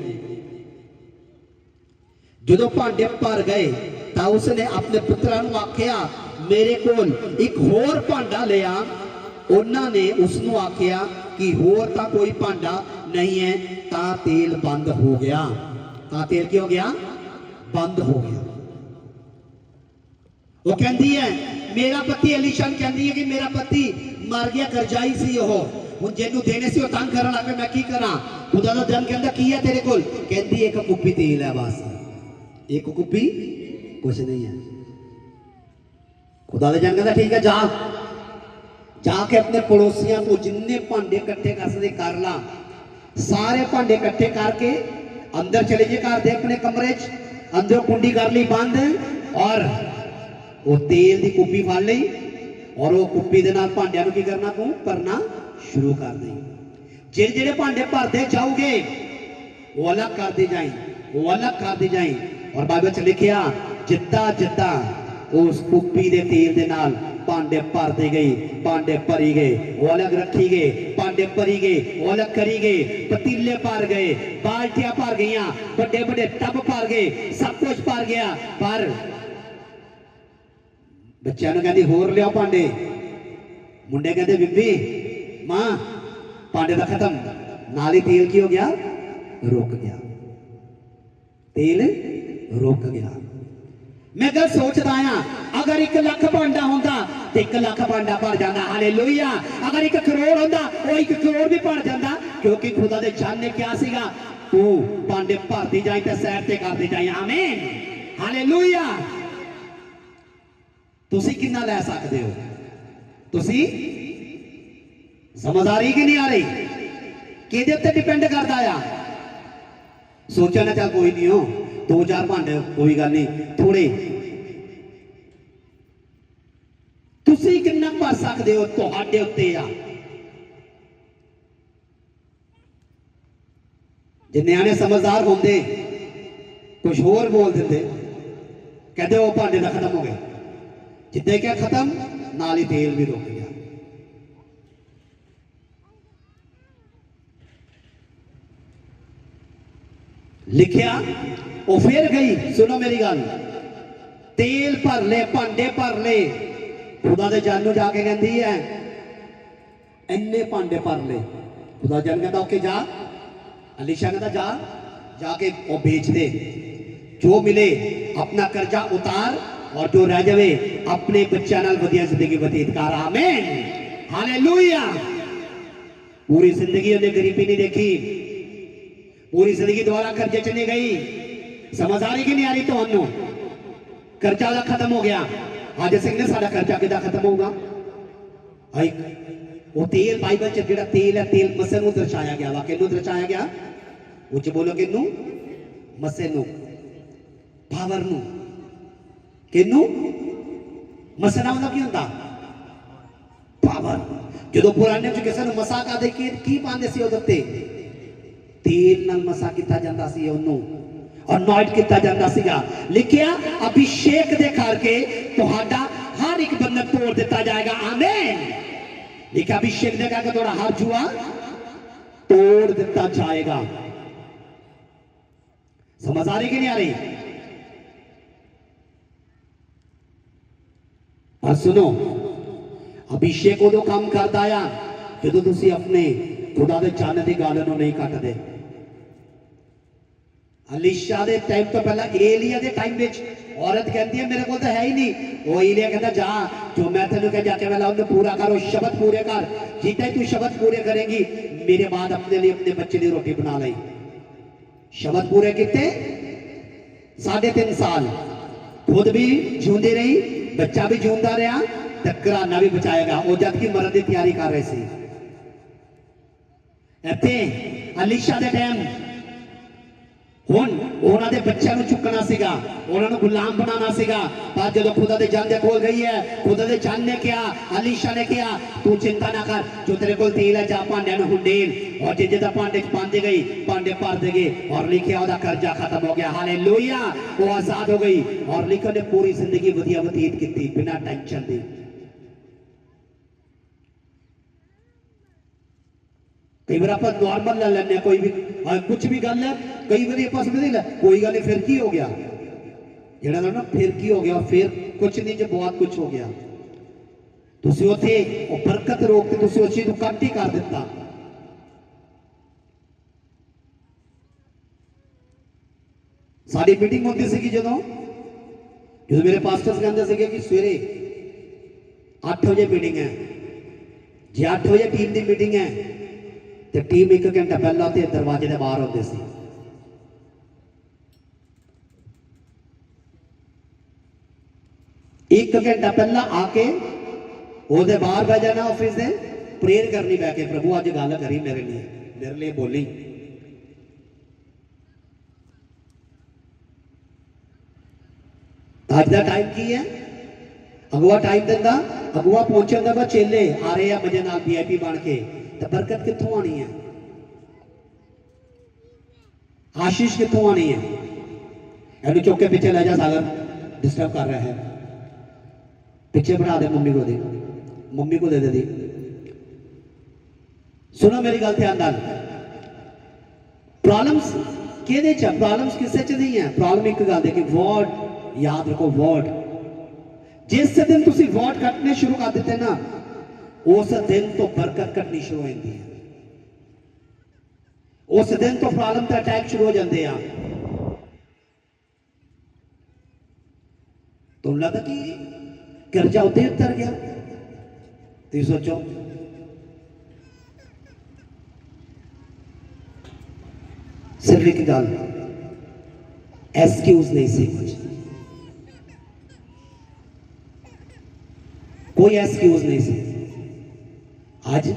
S1: जो भांडे भर गए तो उसने अपने पुत्रा नूं आख्या, मेरे कोल एक होर भांडा ले आ। उन्होंने उसनूं आख्या कि होर तां कोई भांडा नहीं है। ता तेल बंद हो गया। ता तेल क्या हो गया? बंद हो गया। वो कहती है, मेरा पति अलीशान कहती है कि मेरा पति मर गया, करजाई सी हो हुण जेनू देने से तंग करन लग पे, मैं की करा। खुदा दा जन कहंदा की है तेरे कोल? कहती एक कुप्पी तेल है, बस एक कुप्पी, कुछ नहीं है। खुदा दा जन कहंदा ठीक है, जाके अपने पड़ोसियों को जिन्ने भांडे इकट्ठे कर सकते कर ला। सारे भांडे इकट्ठे करके अंदर चले जे घर दे अपने कमरे च, अंदर कुंडी कर ली बंद और वो तेल की कुप्पी फड़ ली और वो कुप्पी दे नाल भांडियां नूं की करना, तू भरना शुरू कर दी। जेड़े जेड़े भांडे भरते जाओगे वो अलग करते जाए, वो अलग करते जाए। और बाइबल च लिखिया, जिद्दां जिद्दां उस कुप्पी दे तेल दे नाल भांडे भरते गए, भांडे भरी गए, वो अलग रखी गए, भांडे भरी गए, वो अलग करी गए, पतीले भर गए, बाल्टियां भर गई, बड़े बड़े टब भर गए, सब कुछ भर गया। पर बच्चों ने कहती होर लिया भांडे। मुंडे कहते बीबी मां भांडे तो खत्म, नाल ही तेल की हो गया? रुक गया, तेल रुक गया। मैं गल सोचता हाँ, अगर 1 लाख भांडा होंदा तो 1 लाख भांडा भर जाता। हालेलुया। अगर 1 करोड़ होंदा वो 1 करोड़ भी भर जाता, क्योंकि खुदा दे जन ने क्या सीगा, तू भांडे भरती जाए तो सैर ते करती जाए। आमीन, हालेलुया। तुसी कितना लै सकते हो? तुसी समझ आ रही कि नहीं आ रही? किहदे उत्ते डिपेंड करता आ? सोचा ना, चल कोई नहीं हो 2-4 भांडे, कोई गल नहीं, थोड़े। तुसी कितना भर सकते हो, तुहाडे उत्ते आ। जे न्याणे समझदार होंगे कुछ होर बोल देंगे, कहते वो भांडे का खत्म हो गया, जिद्दे क्या खत्म नाल ही तेल भी रुक गया। लिखिया वो फिर गई, सुनो मेरी गल, तेल भर ले, भांडे भर ले, खुदा दे जानू जाके कहती है इन्ने भांडे भर ले। खुदा जान कहता ओके जा, अलीशा कहता जा, जाके वो बेच दे, जो मिले अपना कर्जा उतार और जो रह जावे अपने बच्चों नाल वधिया जिंदगी व्यतीत कर। आमीन, हालेलुया। पूरी जिंदगी उन्हें गरीबी नहीं देखी, पूरी जिंदगी दोबारा कर्जे च नहीं गई। समझ आ रही कि नहीं आ रही? तो कर्जा दा खत्म हो गया। आज सिंह ने साडा कर्जा किदा खत्म होगा? वो तेल बाइबल च जिहड़ा तेल है, तेल मसे नूं दर्शाया गया वा। किहनूं दर्शाया गया? उच्च बोलो, किहनूं? मसे नूं, पावर नूं। किहनूं? मसे दा मतलब की हुंदा? पावर। जो पुराने च किसी नूं मसा का दे की पांदे सी उहदे ते तेल नाल मसा किया जाता सी, ओनू अनॉइंट किया जाता सीगा। लिखिया अभिषेक दे करके तुहाडा हर एक बंधन तोड़ दिता जाएगा। आमीन। लिखिया अभिषेक दे करके तुहाडा हर जुआ तोड़ दिता जाएगा। समझ आ रही कि नहीं आ रही? और सुनो, अभिषेक उदों काम करता है जो तुसी अपने खुदा दे चाहने की गल नूं नहीं कटदे। अलीशा दे टाइम तो पहला एलिया दे टाइम विच औरत कहती है मेरे को तो है ही नहीं, वो एलिया कहता जा जो मैं तेनों कह जाके वाला उन्हें पूरा करो, शब्द पूरे कर। जितना ही तू शब्द पूरे करेंगी मेरे बाद अपने लिए अपने बच्चे की रोटी बना ली। शब्द पूरे किते 3.5 साल, खुद भी जूंदी रही, बच्चा भी जूंदा रहा, ते घराना भी बचाएगा। वो जबकि मरन की तैयारी कर रहे थे। इत्थे अलीशा दे टाइम हुण उन्होंने बच्चों को चुकना सीगा, उन्होंने गुलाम बनाना सीगा। पर जो खुदा दे जन दे कोल गई है, खुदा दे जन ने क्या, अलीशा ने क्या, तू चिंता ना कर, जो तेरे को तेल है जा भांडे नूं हुंडेल, और जिस जिदा भांडे पांदे गई भांडे भर देगे। और लिखिया ओदा कर्जा खत्म हो गया। हालेलुया। वो आजाद हो गई और लिखो ने पूरी जिंदगी वधिया व्यतीत की बिना टेंशन दी। कई बार आप नॉर्मल ले लेने, कोई भी कुछ भी गल है, कई बार आप समझ ले कोई गल नहीं, फिर की हो गया, जेड़ा ना फिर की हो गया, फिर कुछ नहीं जो बहुत कुछ हो गया। तुसी उथे वो बरकत रोक के तुसी उस चीज को कट ही कर दिता। साडी मीटिंग होती सी जो मेरे पास्टर्स कहते थे कि सवेरे 8 बजे मीटिंग है, जे 8 बजे टीम की मीटिंग है तो टीम 1 घंटा पहला तो दरवाजे के बाहर होते सी। एक घंटा पहला आके ओदे बाहर बह जाना ऑफिस से, प्रेयर करनी बह के, प्रभु अज गल करी मेरे लिए बोली। अज का टाइम की है? अगुआ टाइम दिता, अगुआ पहुंचन का चेले आ रहे हैं मजे नाल VIP बन के, तो बरकत कित्थों आनी है? आशीष कित्थों आनी है? इन्हू चुक के पीछे ले जा, सागर डिस्टर्ब कर रहा है, पीछे बढ़ा दे, मम्मी को दे, मम्मी को दे दी। सुनो मेरी गल ध्यान नाल, प्रॉब्लम्स किहदे च, प्रॉब्लम्स किसे च नहीं है। प्रॉब्लम एक गल है कि वर्ड याद रखो, वर्ड जिस दिन तुसी वर्ड कटने शुरू कर देते ना, उस दिन तो बरकत कटनी शुरू हो जाती है, उस दिन तो प्रॉब्लम का अटैक शुरू हो जाते हैं। तो लगता कि कर्जा उदे उतर गया। तुम सोचो, सिर्फ एक गल, एक्सक्यूज नहीं सी, कुछ कोई एक्सक्यूज नहीं सी। आज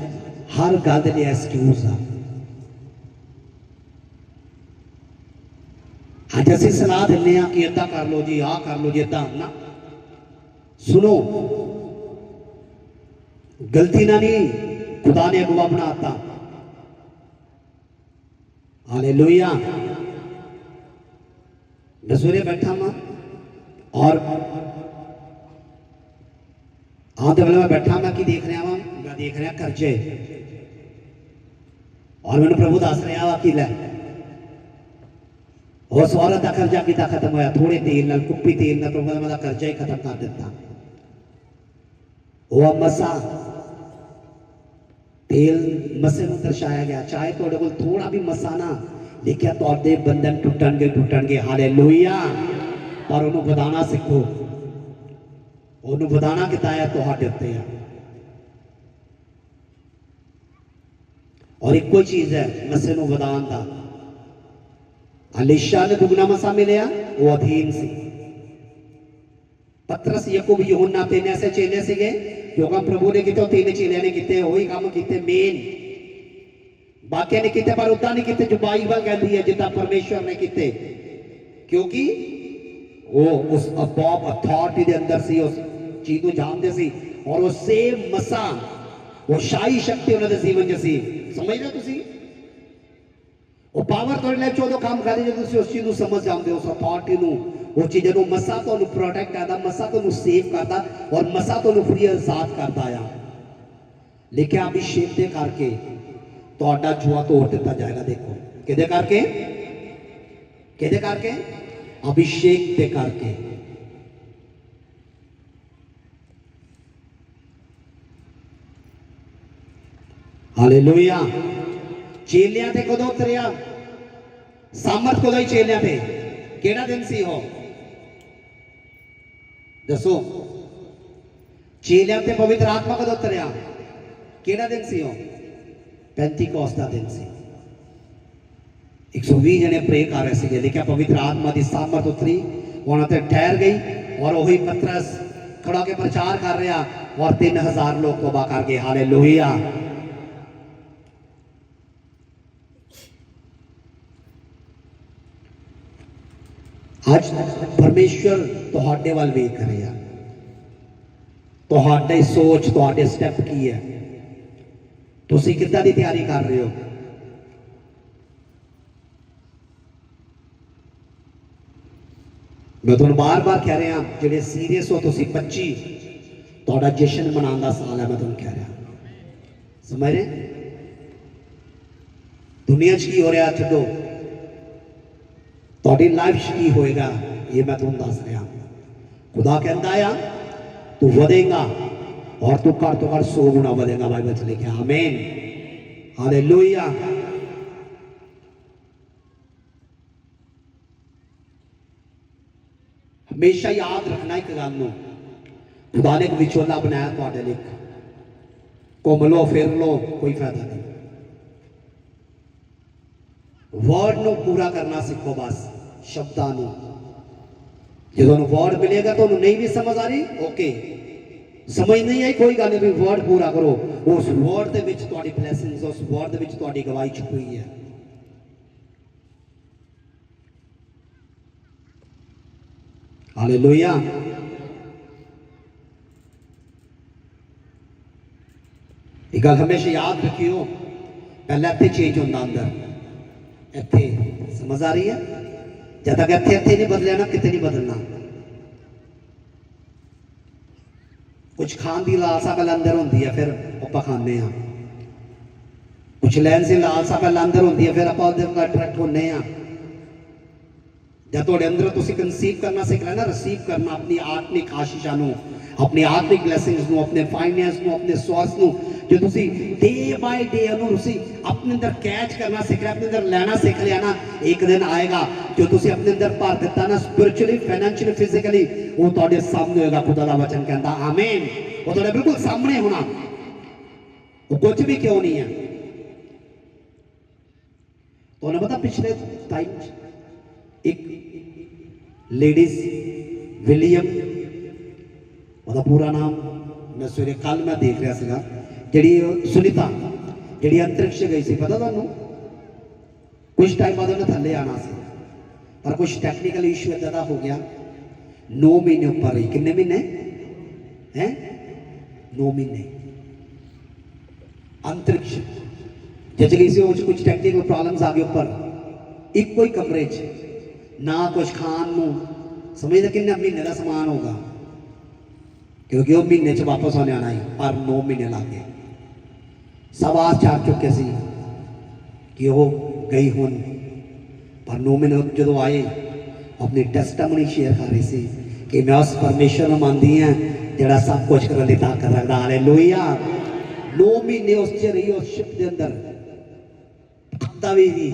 S1: हर गल के लिए एक्सक्यूज आ। आज असी सलाह दिने कि इदा कर लो जी, आ कर लो जी, इदा ना। सुनो, गलती ना नहीं खुदा ने अगुआ बनाता। हालेलुया। मैं सवेरे बैठा मैं और आते वेले मैं बैठा मैं कि देख रहा मैं देख रहा कर्जे और मैंने प्रभु दस रहा वा कि लै उस औरत का कर्जा किता खत्म होया थोड़े तेल नाल कुप्पी तेल नाल प्रभु ने मेरा कर्जा ही खत्म कर दिता। वो मसा तेल मसे में दर्शाया गया चाहे थोड़े को थोड़ा भी मसा ना लिखा तो बंधन टूटन गए हालेलुया। और उन्होंने बताना सीखो उन्होंने बताना किताया तुहाडे उत्ते है। और एक कोई चीज है मसे नूं वधाण दा अलीशा ने दुगना मसा मिलिया वो अधीन सी। पतरस याकूब यूहन्ना तीन ऐसे चेले सीगे जो काम प्रभु ने किते तीन चेलियां ने किते वही काम किते मेन बाकी ने किते पर उदा नहीं किते जो बाइबल कहती है जितना परमेश्वर ने किते क्योंकि वो उस अबॉब अथॉरिटी के अंदर सी उस चीज को जानते सी और वो सेम मसा वो शाही शक्ति उन्होंने जीवन च सी। समझ रहे हो तुसी वो पावर थोड़े लाइफ चो काम करते जो तुसी उस चीज को समझ जाते हो उस अथॉरिटी नु वो चीज़ ਨੂੰ मसा तो प्रोटेक्ट करता मसा तो सेव करता और मसा तो फ्री आजाद करता आ लिखा अभिषेक के करके ਤੁਹਾਡਾ जुआ तोड़ दिता जाएगा। देखो किदे करके अभिषेक के करके हालेलुया। चेलियां ते कदों उतरिया सामर्थ कदों ही चेलियां थे केड़ा दिन सी हो दसो चेलियां ते पवित्र आत्मा कदों उतरिया केड़ा दिन सी हो पेंतीकोस्त दा दिन सी। 120 जने प्रे कर रहे थे लिखा पवित्र आत्मा की सामर्थ उतरी उन्होंने ते ठहर गई और वही पतरस खड़ा के प्रचार कर रहा और 3000 लोग तौबा कर गए हालेलुया। आज परमेश्वर तुहाडे वाल वेख रहा तुहाडी सोच तुहाडे स्टेप की है तुसी किद्दां दी तैयारी कर रहे हो। मैं तुहानूं बार बार कह रहा जिहड़े सीरियस हो तुसी 25 तुहाडा जश्न मनाने का साल है। मैं तुहानूं कह रहा समझ रहे दुनिया च की हो रहा छड्डो तुहाडी लाइफ च की होएगा ये मैं तुहानूं दस रहा। खुदा कहता है तू वधेगा और तू घट तो घट 100 गुना वधेगा बाइबल च लिखा आमीन हालेलुया। हमेशा याद रखना एक गल नूं खुदा ने एक विचोला बनाया तुहाडे लई घूम लो फिर लो कोई फायदा नहीं वर्ड नूं पूरा करना सीखो बस शब्दां नूं जो वर्ड मिलेगा तो नहीं भी समझ आ रही ओके समझ नहीं आई कोई गल नहीं वर्ड पूरा करो उस वर्ड दे विच तुहाडी ब्लेसिंग्स उस वर्ड दे विच तुहाडी गवाही छुपी है। हालेलुया। एक गल हमेशा याद रखियो पहले इत्थे चेंज होंदा अंदर इत्थे समझ आ रही है जब तक इत्थे नहीं बदलिया ना कितने नहीं बदलना। कुछ खान की लालसा पहले अंदर होंगी है फिर आप खाने कुछ लैन से लालसा पहले अंदर होंगी है फिर आप अट्रैक्ट होने जब थोड़े अंदर तुम कंसीव करना सीख लेना रिसीव करना अपनी आत्मिक आशीषा अपनी आत्मिक ब्लैसिंग्स अपने फाइनेंस अपने स्वास्थ्य जो तुम डे बाय डे अपने अंदर कैच करना सीख लिया अपने अंदर लेना सीख लिया ना एक दिन आएगा जो तुम अपने अंदर भर दिता ना स्पिरिचुअली फाइनेंशियली फिजिकली वो तुहाडे सामने होगा। खुदा का वचन कहता आमीन वो तुहाडे बिल्कुल सामने होना वो कुछ भी क्यों नहीं है। तो पता पिछले टाइम एक लेडीज विलियम ਉਹਦਾ पूरा नाम मैं सवेरे कल मैं देख रहा सीगा ਜਿਹੜੀ सुनीता ਜਿਹੜੀ अंतरिक्ष गई सी पता ਤੁਹਾਨੂੰ कुछ टाइम बाद ਉਹਨੇ थल्ले आना सी पर कुछ टैक्नीकल इशू इदा का हो गया 9 महीने ऊपर रही कितने महीने हैं 9 महीने अंतरिक्ष जच गई सी कुछ टेक्निकल प्रॉब्लम्स आ गए ऊपर ਇੱਕੋ ਹੀ ਕਮਰੇ 'ਚ, ਨਾ ਕੁਛ ਖਾਣ ਨੂੰ। ਸਮਝਦੇ ਕਿੰਨੇ ਮਹੀਨੇ ਦਾ ਸਮਾਨ ਹੋਗਾ, ਕਿਉਂਕਿ ਉਹ ਮਹੀਨੇ 'ਚ ਵਾਪਸ ਆਉਣੇ ਆਣਾ ਹੀ, ਪਰ 9 ਮਹੀਨੇ ਲੱਗ ਗਏ। ਸਭ ਆਸ ਛੱਡ ਚੁੱਕੇ ਸੀ ਕਿ ਉਹ ਗਈ ਹੁਣ, ਪਰ 9 ਮਹੀਨੇ ਜਦੋਂ ਆਏ ਆਪਣੀ ਟੈਸਟਮਨੀ ਸ਼ੇਅਰ ਕਰ ਰਹੀ ਸੀ ਕਿ ਮੈਂ ਉਸ ਪਰਮੇਸ਼ਰ ਨੂੰ ਮੰਨਦੀ ਹਾਂ ਜਿਹੜਾ ਸਭ ਕੁਝ ਕਰਨ ਦੀ ਤਾਕਤ ਰੱਖਦਾ। ਹਾਲੇਲੂਇਆ। 9 ਮਹੀਨੇ ਉਸ 'ਚ ਰਹੀ, ਉਸ ਸ਼ਿਪ ਦੇ ਅੰਦਰ, ਖਾਤਾ ਵੀ ਨਹੀਂ,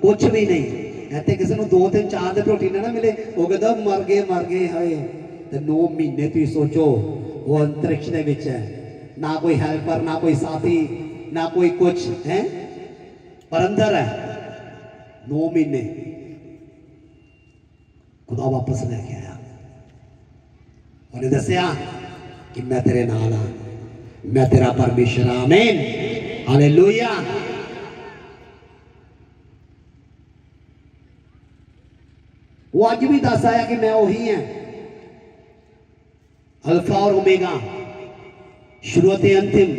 S1: ਕੁਛ ਵੀ ਨਹੀਂ। ਇੱਥੇ ਕਿਸੇ ਨੂੰ 2 3 4 ਦਿਨ ਰੋਟੀ ਨਾ ਮਿਲੇ, ਉਹ ਕਹਿੰਦਾ ਮਰ ਗਏ ਹਾਏ। ਤੇ 9 ਮਹੀਨੇ ਤੁਸੀਂ ਸੋਚੋ, ਉਹ ਅੰਤਰਿਕਸ਼ ਦੇ ਵਿੱਚ ਹੈ, ਨਾ ਕੋਈ ਹੈਲਪਰ, ਨਾ ਕੋਈ ਸਾਥੀ, ਨਾ ਕੋਈ ਕੁਛ ਹੈ, ਪਰ ਅੰਦਰ ਹੈ। 9 ਮਹੀਨੇ खुदा वापस लेके आया, उन्हें दसिया कि मैं तेरे नाल हाँ, मैं तेरा परमेश्वर हाँ। आमीन, हालेलुया। वो अज भी दस आया कि मैं वही है, अल्फा और ओमेगा, शुरुआत अंतिम।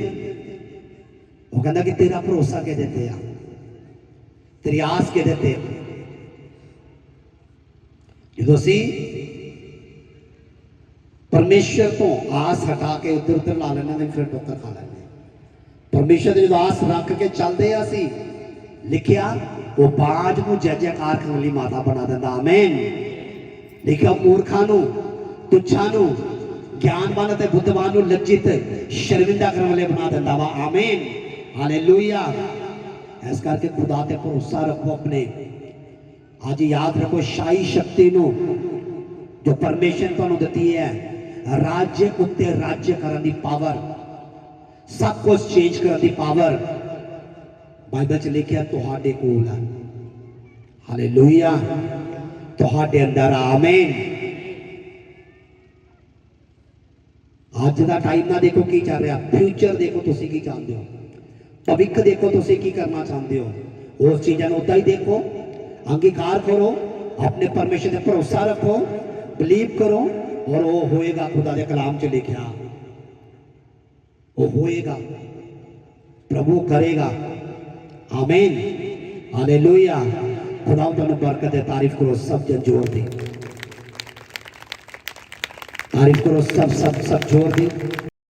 S1: वो कहता कि तेरा भरोसा के देते हैं, तेरी आस के देते हैं। जो सी परमेश्वर तो आस हटा के उधर उधर ला लेना, फिर टोकर खा लेने। परमेश्वर जो आस रख के चलते असी, लिखिया वो बाज को जय जयकार करने वाली माता बना देता। आमीन। लिखिया मूर्खा नू, तुच्छा नू, ज्ञानवान ते बुद्धवान नू लज्जित शर्मिंदा करने वाले बना देता वा। आमीन, हालेलुया। इस करके खुदा ते भरोसा रखो अपने। आज याद रखो, शाही शक्ति नो जो परमेश्वर तुहानू दिती है, राज्य उत्ते राज्य करने की पावर, सब कुछ चेंज करने की पावर बाइबल च लिखिया तुहाडे कोल है। हालेलुया, तुहाडे अंदर। आमीन। आज का टाइम ना देखो की चल रहा, फ्यूचर देखो तुसी की चाहते हो, भविख देखो तुसी की करना चाहते हो। उस चीज़ों उदा ही देखो, अंगीकार करो, अपने परमेश्वर पे भरोसा रखो, बिलीव करो, और वो होएगा। खुदा के कलाम च लिखा वो होएगा, प्रभु करेगा। आमीन, हालेलुया। खुदा तुहानू बरकत दे। तारीफ करो सब जन जोर दी, तारीफ करो सब सब सब जोर दी।